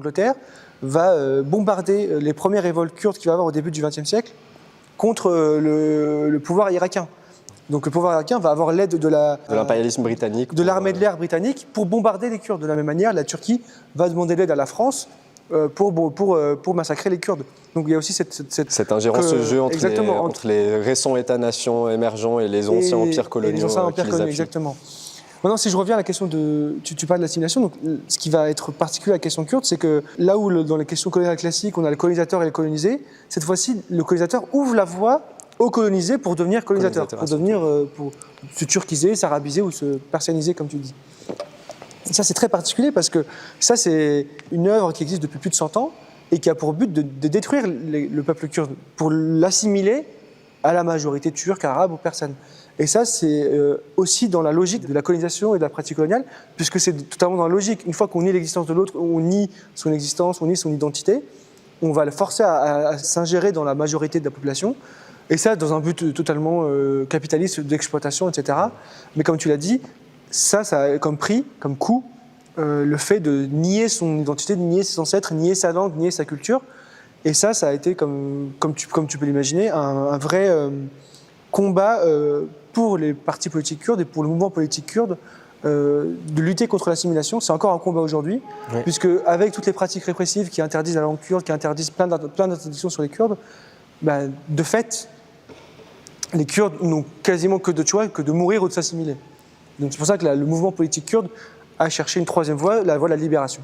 l'Angleterre va bombarder les premières révoltes kurdes qu'il va y avoir au début du XXe siècle contre le pouvoir irakien. Donc le pouvoir irakien va avoir l'aide de l'impérialisme britannique. De l'armée de l'air britannique pour bombarder les Kurdes. De la même manière, la Turquie va demander l'aide à la France pour massacrer les Kurdes. Donc il y a aussi cette ingérence, ce jeu entre les récents États-nations émergents et les anciens empires coloniaux. Les anciens empires coloniaux, exactement. Maintenant, si je reviens à la question de... Tu parles de l'assimilation, donc ce qui va être particulier à la question kurde, c'est que là où dans les questions coloniales classiques, on a le colonisateur et le colonisé, cette fois-ci, le colonisateur ouvre la voie aux colonisés pour devenir colonisateur, pour se turquiser, s'arabiser ou se persianiser, comme tu dis. Et ça, c'est très particulier parce que ça, c'est une œuvre qui existe depuis plus de 100 ans et qui a pour but de détruire le peuple kurde pour l'assimiler à la majorité turque, arabe ou persane. Et ça, c'est aussi dans la logique de la colonisation et de la pratique coloniale, puisque c'est totalement dans la logique. Une fois qu'on nie l'existence de l'autre, on nie son existence, on nie son identité, on va le forcer à s'ingérer dans la majorité de la population. Et ça, dans un but totalement capitaliste d'exploitation, etc. Mais comme tu l'as dit, ça a comme prix, comme coût, le fait de nier son identité, de nier ses ancêtres, nier sa langue, nier sa culture. Et ça a été, comme tu peux l'imaginer, un vrai combat pour les partis politiques kurdes et pour le mouvement politique kurde de lutter contre l'assimilation. C'est encore un combat aujourd'hui, oui. Puisque avec toutes les pratiques répressives qui interdisent la langue kurde, qui interdisent plein d'interdictions sur les Kurdes, de fait, les Kurdes n'ont quasiment que de choix que de mourir ou de s'assimiler. Donc c'est pour ça que le mouvement politique kurde a cherché une troisième voie, la voie de la libération.